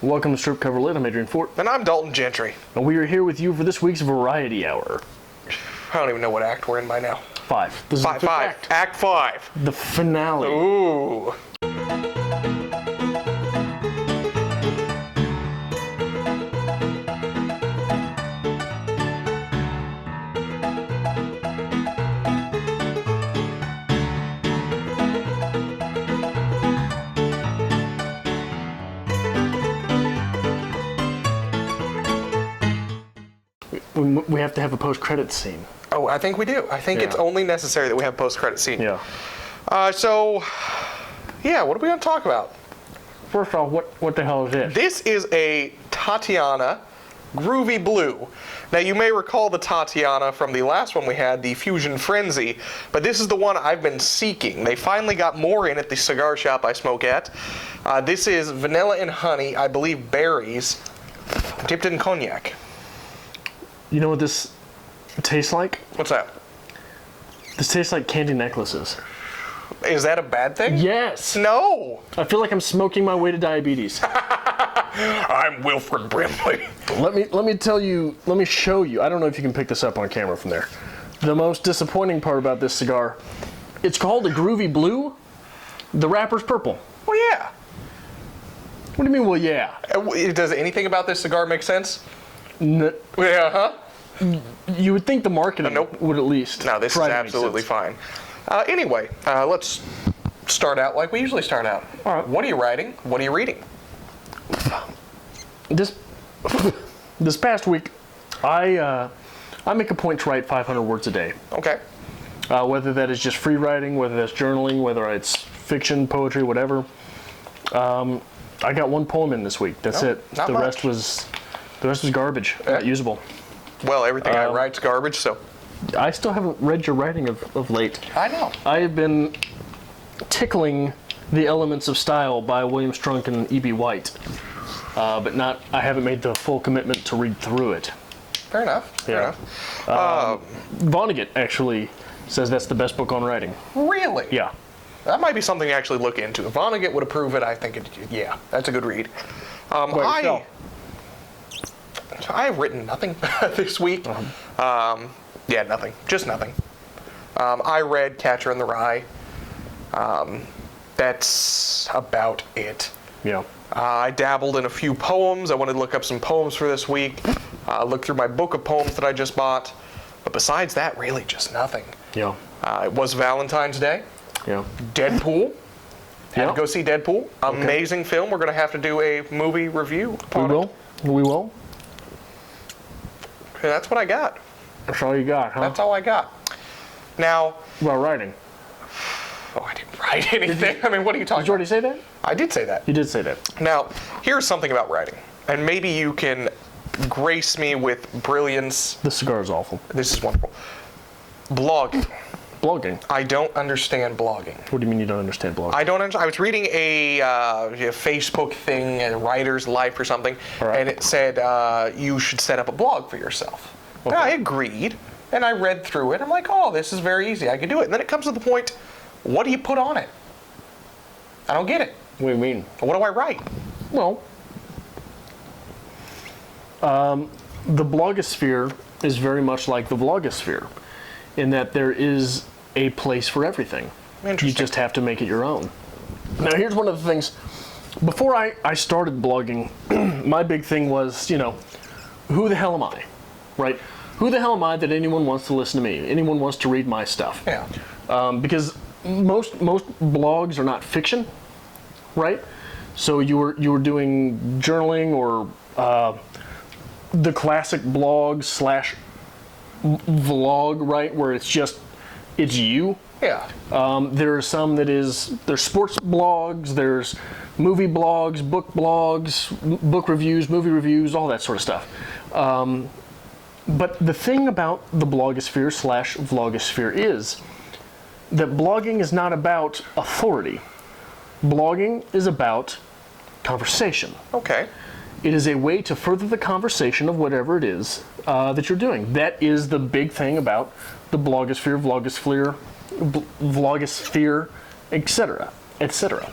Welcome to Strip Cover Lit. I'm Adrian Fort. And I'm Dalton Gentry. And we are here with you for this week's Variety Hour. I don't even know what act we're in by now. 5. This is Five. the fifth act. Act 5. The finale. Ooh. We have to have a post-credits scene. Oh, I think we do. I think it's only necessary that we have post-credit scene. Yeah. What are we going to talk about? First off, what the hell is this? This is a Tatiana Groovy Blue. Now, you may recall the Tatiana from the last one we had, the Fusion Frenzy, but this is the one I've been seeking. They finally got more in at the cigar shop I smoke at. This is vanilla and honey, I believe berries, dipped in cognac. You know what this tastes like? What's that? This tastes like candy necklaces. Is that a bad thing? Yes. No. I feel like I'm smoking my way to diabetes. I'm Wilfred Brimley. Let me show you. I don't know if you can pick this up on camera from there. The most disappointing part about this cigar, it's called a Groovy Blue. The wrapper's purple. Well, yeah. What do you mean, well, yeah? Does anything about this cigar make sense? Yeah, huh? You would think the marketing Nope. would at least. No, this is try to make absolutely sense. fine. Anyway, let's start out like we usually start out. All right. What are you writing? What are you reading? This past week, I make a point to write 500 words a day. Okay. Whether that is just free writing, whether that's journaling, whether it's fiction, poetry, whatever. I got one poem in this week. That's it. Not The much. rest was garbage, not usable. Well, everything I write's garbage, so. I still haven't read your writing of late. I know. I have been tickling The Elements of Style by William Strunk and E.B. White, but I haven't made the full commitment to read through it. Fair enough. Fair enough. Vonnegut actually says that's the best book on writing. Really? Yeah. That might be something to actually look into. If Vonnegut would approve it, I think that's a good read. I have written nothing this week. Nothing. Just nothing. I read Catcher in the Rye. That's about it. Yeah. I dabbled in a few poems. I wanted to look up some poems for this week. Look through my book of poems that I just bought. But besides that, really just nothing. Yeah. It was Valentine's Day. Yeah. Deadpool. Had Yeah. to go see Deadpool. Amazing film. We're going to have to do a movie review. We will. Okay, that's what I got. That's all you got, huh? That's all I got. Now. Well, writing. Oh, I didn't write anything. I mean, what are you talking Did you already about? say that? I did say that. You did say that. Now, here's something about writing. And maybe you can grace me with brilliance. The cigar is awful. This is wonderful. Blogging. Blogging. I don't understand blogging. What do you mean you don't understand blogging? I don't understand. I was reading a Facebook thing, a writer's life or something, right. And it said you should set up a blog for yourself. Okay. And I agreed, and I read through it. I'm like, oh, this is very easy. I can do it. And then it comes to the point, what do you put on it? I don't get it. What do you mean? What do I write? Well, the blogosphere is very much like the vlogosphere in that there is a place for everything. Interesting. You just have to make it your own. Now, here's one of the things. Before I started blogging, my big thing was, who the hell am I? Right? Who the hell am I that anyone wants to listen to me? Anyone wants to read my stuff? Yeah. Because most blogs are not fiction, right? So you were doing journaling or the classic blog / vlog, right? Where it's you. Yeah. There are some there's sports blogs, there's movie blogs, book reviews, movie reviews, all that sort of stuff. But the thing about the blogosphere / vlogosphere is that blogging is not about authority. Blogging is about conversation. Okay. It is a way to further the conversation of whatever it is that you're doing. That is the big thing about the blogosphere, vlogosphere, etc., etc.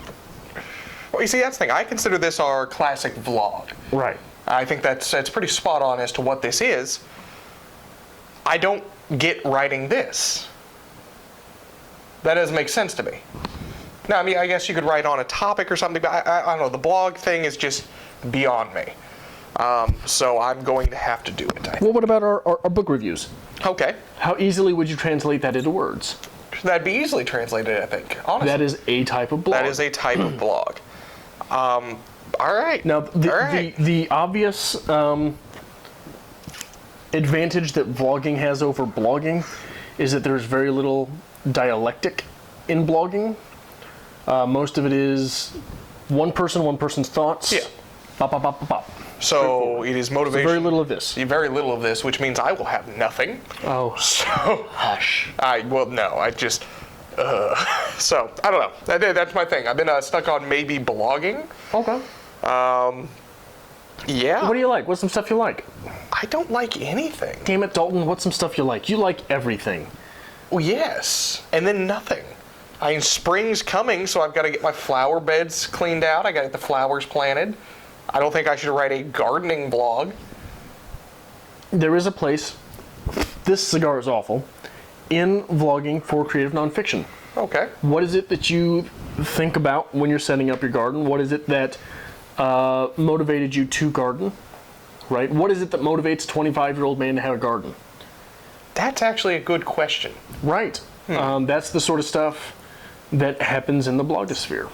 you see, that's the thing. I consider this our classic vlog. Right. I think that's pretty spot on as to what this is. I don't get writing this. That doesn't make sense to me. Now, I mean, I guess you could write on a topic or something, but I don't know. The blog thing is just beyond me. So I'm going to have to do it, I think. Well, what about our book reviews? Okay. How easily would you translate that into words? That'd be easily translated, I think, honestly. That is a type of blog. That is a type of blog. All right. Now, All right. the obvious advantage that vlogging has over blogging is that there's very little dialectic in blogging. Most of it is one person's thoughts. Yeah. Bop, bop, bop, bop, bop. So it is motivation. So very little of this. Very little of this, which means I will have nothing. Oh. So Hush. So I don't know. That's my thing. I've been stuck on maybe blogging. Okay. Yeah. What do you like? What's some stuff you like? I don't like anything. Damn it, Dalton, what's some stuff you like? You like everything. Well, yes, and then nothing. I mean, spring's coming, so I've got to get my flower beds cleaned out. I got to get the flowers planted. I don't think I should write a gardening blog. There is a place, this cigar is awful, in vlogging for creative nonfiction. Okay. What is it that you think about when you're setting up your garden? What is it that motivated you to garden? Right? What is it that motivates a 25-year-old man to have a garden? That's actually a good question. Right. That's the sort of stuff that happens in the blogosphere.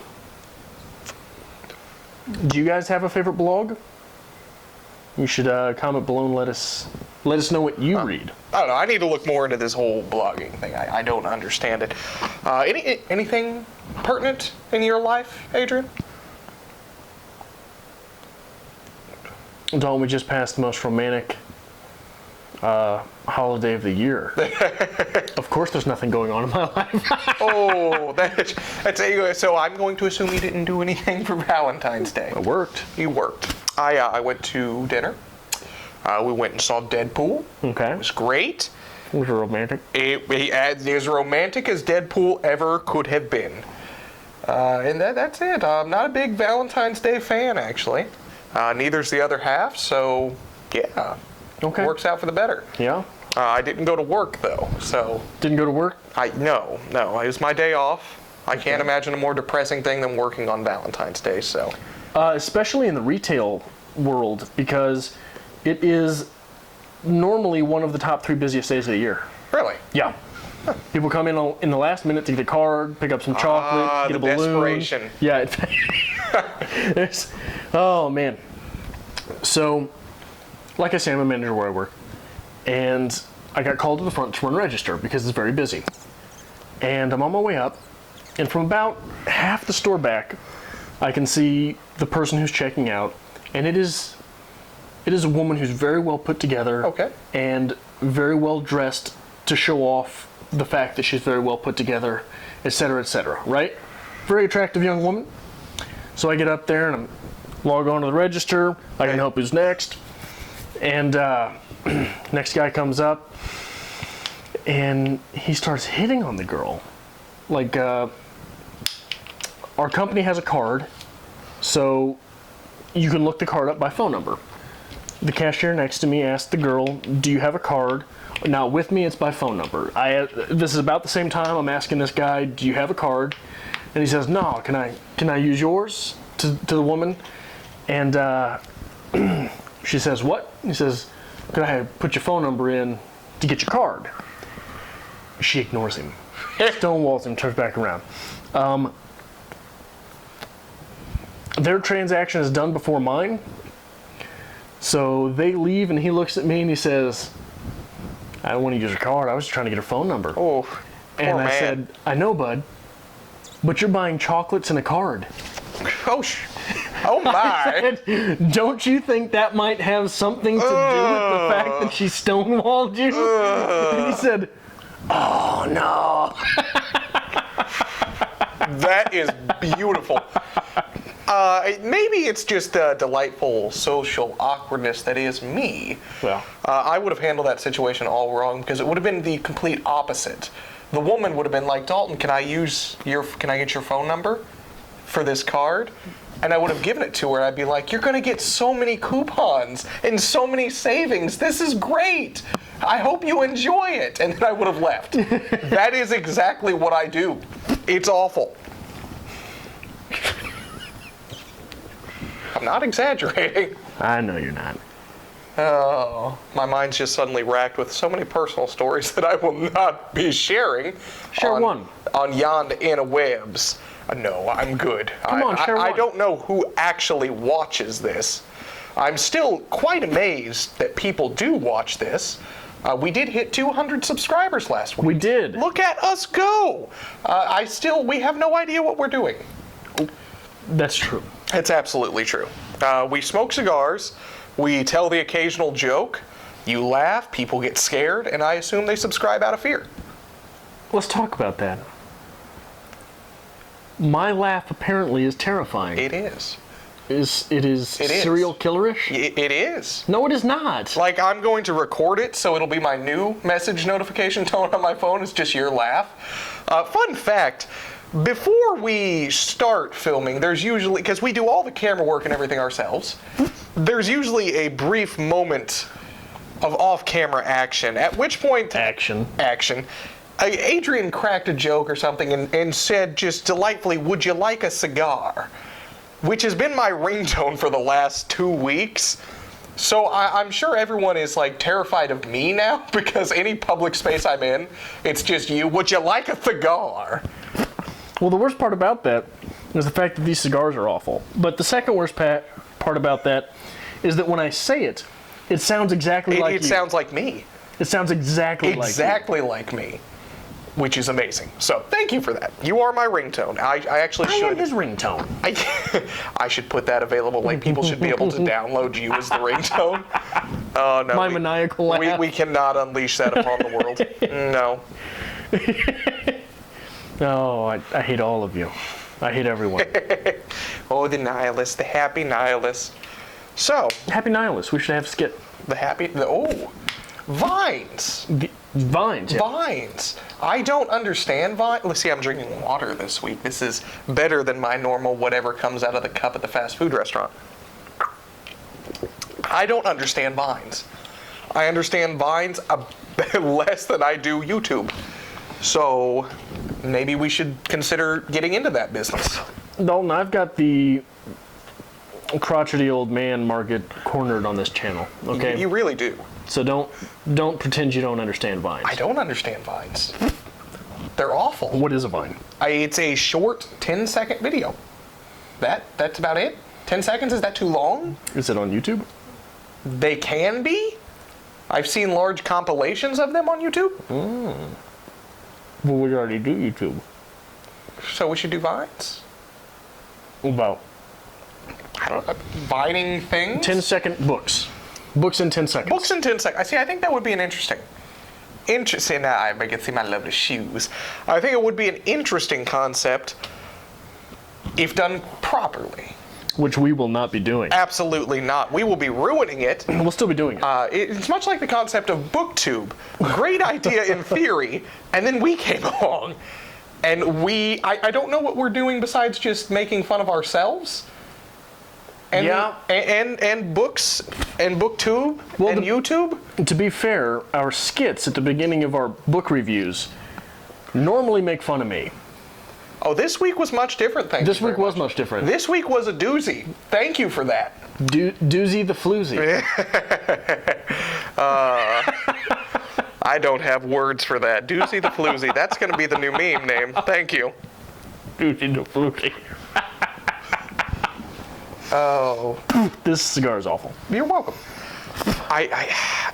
Do you guys have a favorite blog? You should comment below and let us know what you read. I don't know. I need to look more into this whole blogging thing. I don't understand it. Anything pertinent in your life, Adrian? Dalton, we just passed the most romantic holiday of the year. Of course there's nothing going on in my life. Oh, that's so I'm going to assume you didn't do anything for Valentine's Day. It worked. You worked. I went to dinner. We went and saw Deadpool. Okay. It was great. Was it romantic? It as romantic as Deadpool ever could have been. And that's it. I'm not a big Valentine's Day fan, actually. Neither's the other half, so yeah. Okay. Works out for the better. Yeah? I didn't go to work, though, so... Didn't go to work? No. It was my day off. I can't imagine a more depressing thing than working on Valentine's Day, so... Especially in the retail world, because it is normally one of the top 3 busiest days of the year. Really? Yeah. People come in the last minute to get a card, pick up some chocolate, get a balloon. Desperation. Yeah. Oh, man. So, like I say, I'm a manager where I work. And I got called to the front to run register because it's very busy. And I'm on my way up. And from about half the store back, I can see the person who's checking out. And it is a woman who's very well put together. Okay. And very well dressed to show off the fact that she's very well put together, etc., etc., right? Very attractive young woman. So I get up there and I log on to the register. I can help who's next. And next guy comes up and he starts hitting on the girl. Like, our company has a card, so you can look the card up by phone number. The cashier next to me asked the girl, "Do you have a card?" Now with me, it's by phone number. This is about the same time I'm asking this guy, "Do you have a card?" And he says, "No, can I use yours?" to the woman. And she says, "What?" He says, "Could I put your phone number in to get your card?" She ignores him. Stonewalls him, turns back around. Their transaction is done before mine. So they leave and he looks at me and he says, "I don't want to use your card. I was just trying to get her phone number." Oh, and poor I man. said, "I know, bud, but you're buying chocolates and a card." Oh my. And don't you think that might have something to do with the fact that she stonewalled you? And he said, "Oh no." That is beautiful. Maybe it's just the delightful social awkwardness that is me. Well, I would have handled that situation all wrong because it would have been the complete opposite. The woman would have been like, "Dalton, can I get your phone number for this card?" And I would have given it to her. I'd be like, you're going to get so many coupons and so many savings. This is great. I hope you enjoy it. And then I would have left. That is exactly what I do. It's awful. I'm not exaggerating. I know you're not. Oh, my mind's just suddenly racked with so many personal stories that I will not be sharing. Share one. On yond interwebs. No, I'm good. Come on, share one. I don't know who actually watches this. I'm still quite amazed that people do watch this. We did hit 200 subscribers last week. We did. Look at us go. We have no idea what we're doing. That's true. It's absolutely true. We smoke cigars. We tell the occasional joke. You laugh, people get scared, and I assume they subscribe out of fear. Let's talk about that. My laugh apparently is terrifying. It is. It is serial killerish? It is. No, it is not. Like, I'm going to record it, so it'll be my new message notification tone on my phone. It's just your laugh. Fun fact, before we start filming, there's usually, because we do all the camera work and everything ourselves, there's usually a brief moment of off-camera action, at which point... Action. Adrian cracked a joke or something and said just delightfully, would you like a cigar? Which has been my ringtone for the last 2 weeks. So I'm sure everyone is like terrified of me now because any public space I'm in, it's just you. Would you like a cigar? Well, the worst part about that is the fact that these cigars are awful. But the second worst part about that is that when I say it, it sounds exactly like you. It sounds like me. It sounds exactly like you. Exactly like me. Which is amazing. So thank you for that. You are my ringtone. I actually should. I am his ringtone. I should put that available. Like people should be able to download you as the ringtone. Oh no. My maniacal laugh. We cannot unleash that upon the world. No. No, I hate all of you. I hate everyone. Oh, the nihilists, the happy nihilists. So. Happy nihilists. We should have a skit. Vines. Vines. Yeah. Vines. I don't understand vines. Let's see, I'm drinking water this week. This is better than my normal whatever comes out of the cup at the fast food restaurant. I don't understand vines. I understand vines less than I do YouTube. So maybe we should consider getting into that business. Dalton, I've got the crotchety old man market cornered on this channel. Okay. You really do. So don't pretend you don't understand vines. I don't understand vines. They're awful. What is a vine? It's a short 10-second video. That's about it. 10 seconds, is that too long? Is it on YouTube? They can be. I've seen large compilations of them on YouTube. Well, we already do YouTube. So we should do vines? About? I don't know. Vining things? 10-second books. Books in 10 seconds. Books in 10 seconds. I think that would be an interesting. Now I can see my lovely shoes. I think it would be an interesting concept if done properly. Which we will not be doing. Absolutely not. We will be ruining it. We'll still be doing it. It's much like the concept of BookTube. Great idea in theory, and then we came along. And I don't know what we're doing besides just making fun of ourselves. And, yeah. And books, and BookTube, and YouTube. To be fair, our skits at the beginning of our book reviews normally make fun of me. Oh, this week was much different, thank you. This week was much different. This week was a doozy. Thank you for that. Doozy the floozy. I don't have words for that. Doozy the floozy. That's going to be the new meme name. Thank you. Doozy the floozy. Oh. This cigar is awful. You're welcome.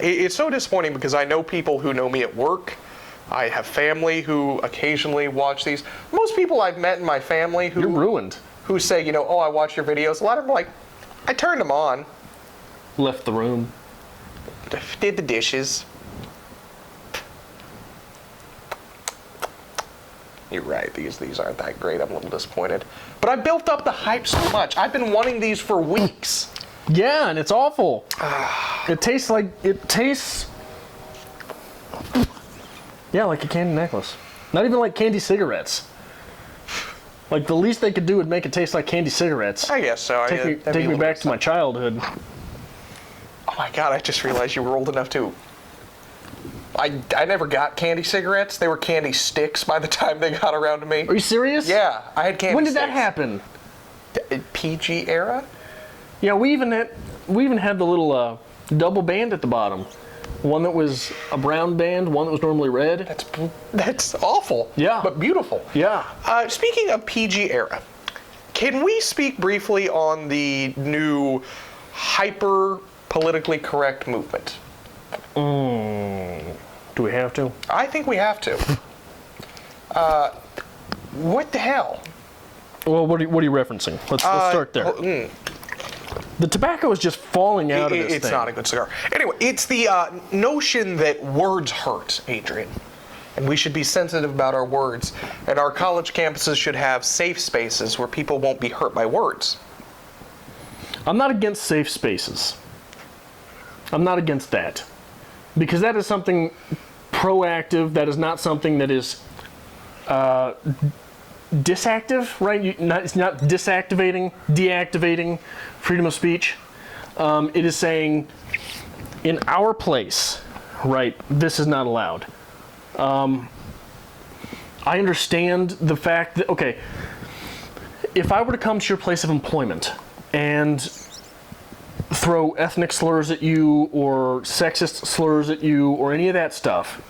It's so disappointing because I know people who know me at work. I have family who occasionally watch these. Most people I've met in my family who... You're ruined. Who say, oh, I watch your videos. A lot of them are like, I turned them on. Left the room. Did the dishes. You're right, these aren't that great. I'm a little disappointed. But I built up the hype so much. I've been wanting these for weeks. Yeah, and it's awful. It tastes like... Yeah, like a candy necklace. Not even like candy cigarettes. Like, the least they could do would make it taste like candy cigarettes. I guess so. Take me back to my childhood. Oh my god, I just realized you were old enough too. I never got candy cigarettes. They were candy sticks by the time they got around to me. Are you serious? Yeah, I had candy When did sticks. that happen? PG era? Yeah, we even had the little double band at the bottom. One that was a brown band, one that was normally red. That's awful. Yeah. But beautiful. Yeah. Speaking of PG era, can we speak briefly on the new hyper politically correct movement? Do we have to? I think we have to. What the hell? Well, what are you referencing? Let's start there. The tobacco is just falling out of this thing. It's not a good cigar. Anyway, it's the notion that words hurt, Adrian. And we should be sensitive about our words. And our college campuses should have safe spaces where people won't be hurt by words. I'm not against safe spaces. I'm not against that. Because that is something proactive. That is not something that is disactive, right? It's not disactivating, deactivating freedom of speech. It is saying, in our place, right, this is not allowed. I understand the fact that, okay, if I were to come to your place of employment and throw ethnic slurs at you or sexist slurs at you or any of that stuff,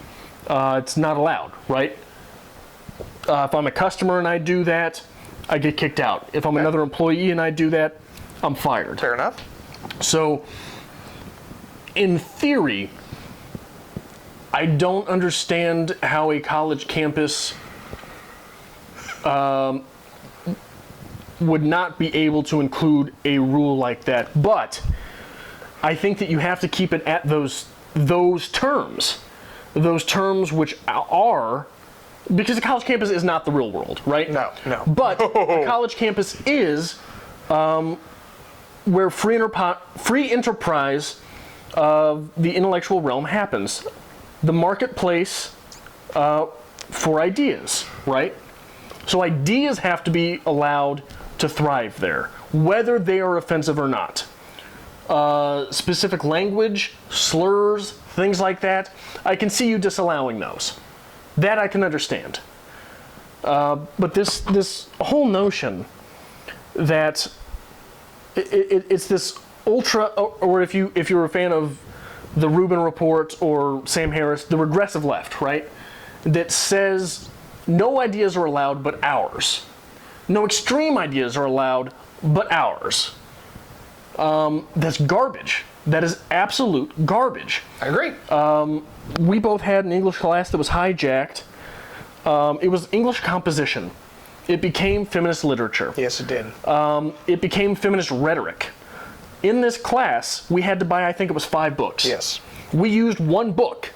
it's not allowed, right? If I'm a customer and I do that, I get kicked out. If I'm another employee and I do that, I'm fired. Fair enough. So, in theory, I don't understand how a college campus would not be able to include a rule like that. But I think that you have to keep it at those terms. Those terms which are, because a college campus is not the real world, right? No. But a college campus is where free enterprise of the intellectual realm happens. The marketplace for ideas, right? So ideas have to be allowed to thrive there, whether they are offensive or not. Specific language, slurs, things like that, I can see you disallowing those. That I can understand. But this whole notion that it's this ultra, or if you're a fan of the Rubin Report or Sam Harris, the regressive left, right? That says no ideas are allowed but ours. No extreme ideas are allowed but ours. That's garbage. That is absolute garbage. I agree. We both had an English class that was hijacked. It was English composition. It became feminist literature. Yes, it did. It became feminist rhetoric. In this class, we had to buy, I think it was 5 books. Yes. We used one book,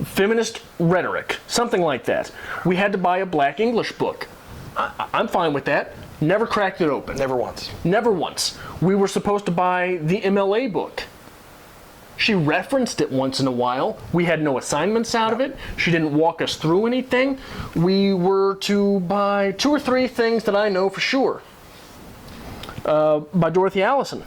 feminist rhetoric, something like that. We had to buy a black English book. I'm fine with that. Never cracked it open. Never once. Never once. We were supposed to buy the MLA book. She referenced it once in a while. We had no assignments out of it. She didn't walk us through anything. We were to buy 2 or 3 things that I know for sure. By Dorothy Allison.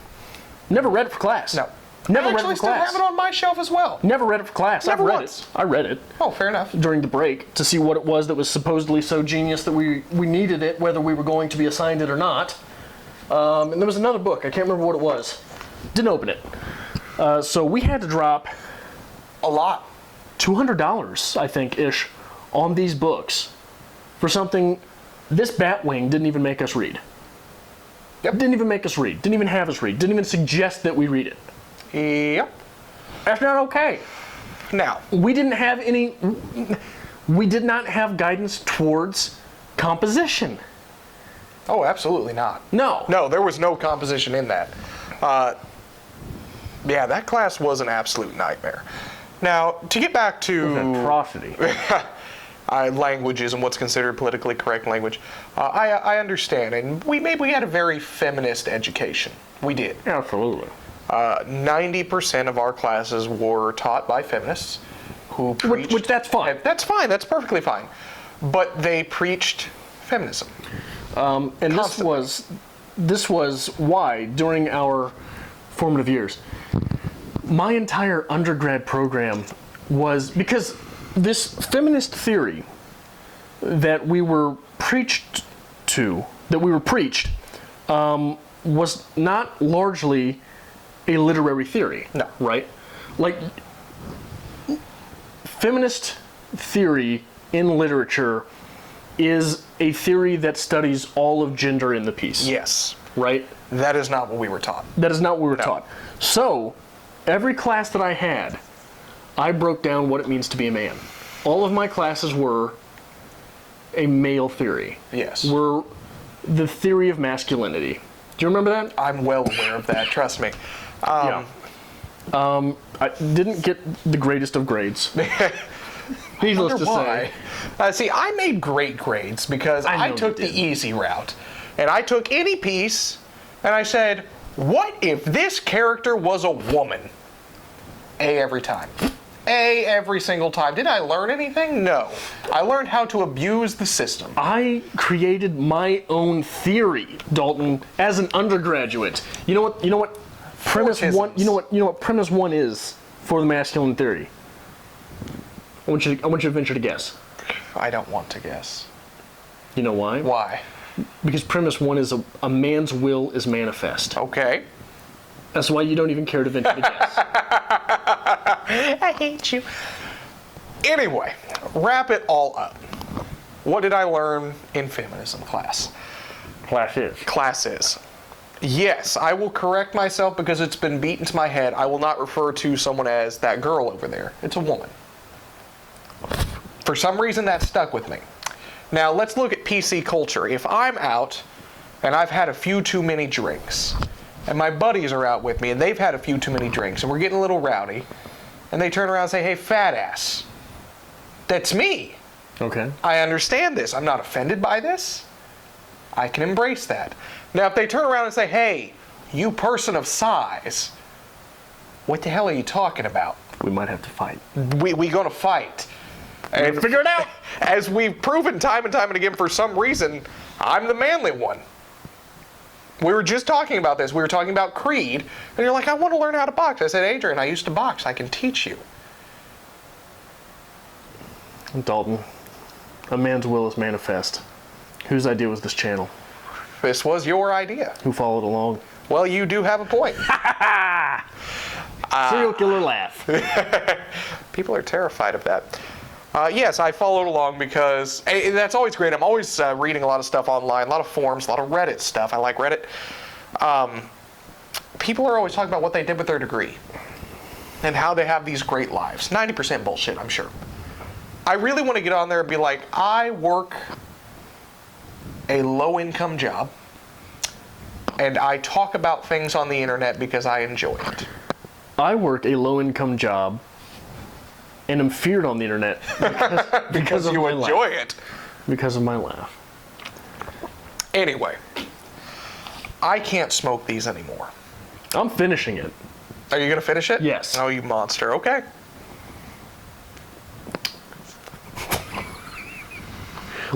Never read it for class. No. Never I read it actually for still class. have it on my shelf as well. Never read it for class. Never I've read once. it. I read it Oh, fair enough. during the break to see what it was that was supposedly so genius that we needed it, whether we were going to be assigned it or not. And there was another book. I can't remember what it was. Didn't open it. So we had to drop A lot. $200, I think, ish, on these books for something this Batwing didn't even make us read. Yep. Didn't even make us read. Didn't even have us read. Didn't even suggest that we read it. Yep. That's not okay. Now, We did not have guidance towards composition. oh, absolutely not. No. No, there was no composition in that. Yeah, that class was an absolute nightmare. Now, to get back to Atrocity. languages and what's considered politically correct language, I understand, and we had a very feminist education. We did. Absolutely. 90% of our classes were taught by feminists who preached... Which that's fine. That's fine. That's perfectly fine. But they preached feminism. And this was why, during our formative years, my entire undergrad program was, because this feminist theory that we were preached, was not largely a literary theory. No. Right? Like, feminist theory in literature is a theory that studies all of gender in the piece. Yes. Right? That is not what we were taught. That is not what we were taught. So, every class that I had, I broke down what it means to be a man. All of my classes were a male theory. Yes. Were the theory of masculinity. Do you remember that? I'm well aware of that, trust me. Yeah. I didn't get the greatest of grades. Needless to say. See, I made great grades because I took the easy route. And I took any piece and I said, what if this character was a woman? A every time. A every single time. Did I learn anything? No. I learned how to abuse the system. I created my own theory, Dalton, as an undergraduate. You know what premise one, you know what premise one is for the masculine theory? I want you to venture to guess. I don't want to guess. You know why? Why? Because premise one is a man's will is manifest. Okay. That's why you don't even care to venture to guess. I hate you. Anyway, wrap it all up. What did I learn in feminism class? Classes. Yes, I will correct myself because it's been beaten to my head. I will not refer to someone as that girl over there. It's a woman. For some reason, that stuck with me. Now, let's look at PC culture. If I'm out and I've had a few too many drinks, and my buddies are out with me and they've had a few too many drinks, and we're getting a little rowdy, and they turn around and say, hey, fat ass. That's me. Okay. I understand this. I'm not offended by this. I can embrace that. Now, if they turn around and say, hey, you person of size, what the hell are you talking about? We might have to fight. We gonna fight. And figure it out. As we've proven time and time and again, for some reason, I'm the manly one. We were just talking about this. We were talking about Creed, and you're like, I want to learn how to box. I said, Adrian, I used to box. I can teach you. Dalton, a man's will is manifest. Whose idea was this channel? This was your idea. Who followed along? Well, you do have a point. Serial killer laugh. People are terrified of that. Yes, I followed along because that's always great. I'm always reading a lot of stuff online, a lot of forums, a lot of Reddit stuff. I like Reddit. People are always talking about what they did with their degree and how they have these great lives. 90% bullshit, I'm sure. I really want to get on there and be like, I work a low-income job, and I talk about things on the internet because I enjoy it. I work a low-income job, and am feared on the internet because of you my enjoy laugh. it. Because of my laugh. Anyway, I can't smoke these anymore. I'm finishing it. Are you going to finish it? Yes. Oh, you monster. Okay.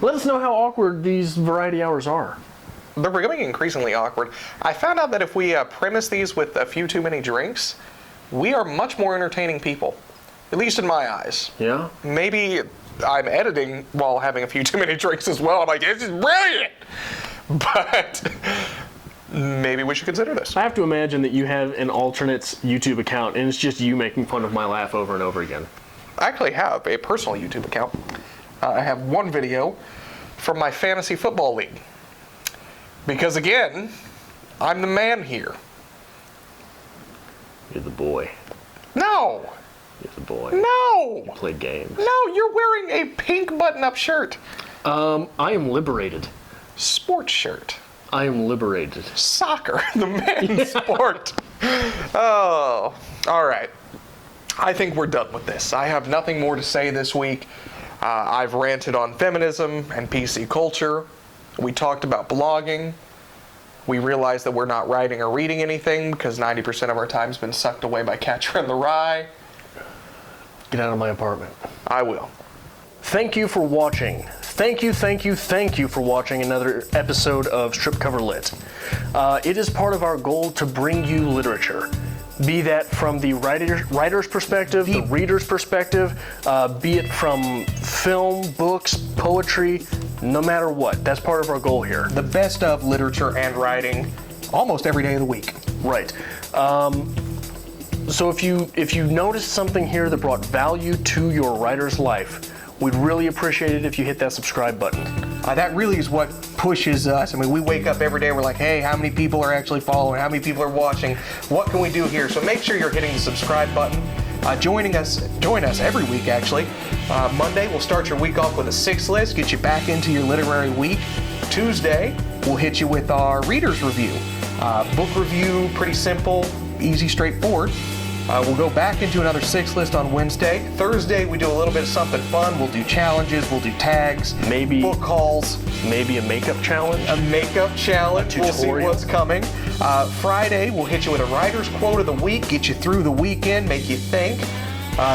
Let us know how awkward these variety hours are. They're becoming increasingly awkward. I found out that if we premise these with a few too many drinks, we are much more entertaining people. At least in my eyes. Yeah? Maybe I'm editing while having a few too many drinks as well. I'm like, this is brilliant! But maybe we should consider this. I have to imagine that you have an alternate's YouTube account, and it's just you making fun of my laugh over and over again. I actually have a personal YouTube account. I have one video from my fantasy football league. Because again, I'm the man here. You're the boy. No! You're the boy. No! You play games. No, you're wearing a pink button-up shirt. I am liberated. Sports shirt. I am liberated. Soccer, the men's sport. Oh, all right. I think we're done with this. I have nothing more to say this week. I've ranted on feminism and PC culture. We talked about blogging. We realized that we're not writing or reading anything because 90% of our time's been sucked away by Catcher in the Rye. Get out of my apartment. I will. Thank you for watching Thank you for watching another episode of Strip Cover Lit. It is part of our goal to bring you literature. Be that from the writer's perspective, the reader's perspective, be it from film, books, poetry, no matter what. That's part of our goal here. The best of literature and writing almost every day of the week. Right. So if you noticed something here that brought value to your writer's life, we'd really appreciate it if you hit that subscribe button. That really is what pushes us. I mean, we wake up every day, we're like, hey, how many people are actually following? How many people are watching? What can we do here? So make sure you're hitting the subscribe button. Join us every week, actually. Monday, we'll start your week off with a 6 list, get you back into your literary week. Tuesday, we'll hit you with our reader's review. Book review, pretty simple, easy, straightforward. We'll go back into another 6 list on Wednesday. Thursday, we do a little bit of something fun. We'll do challenges, we'll do tags, maybe book hauls. Maybe a makeup challenge. A makeup challenge. We'll see what's coming. Friday, we'll hit you with a writer's quote of the week, get you through the weekend, make you think.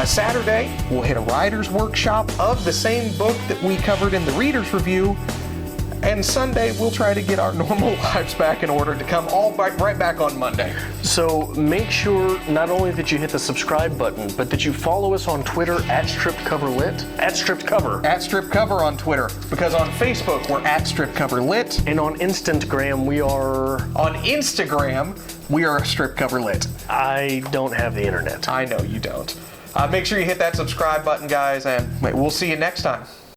Saturday, we'll hit a writer's workshop of the same book that we covered in the reader's review. And Sunday, we'll try to get our normal lives back in order to come all right back on Monday. So make sure not only that you hit the subscribe button, but that you follow us on Twitter at @StripCoverLit, @StripCover. @StripCover on Twitter, because on Facebook, we're @StripCoverLit. And on Instagram, we are... On Instagram, we are @StripCoverLit. I don't have the internet. I know you don't. Make sure you hit that subscribe button, guys, and we'll see you next time.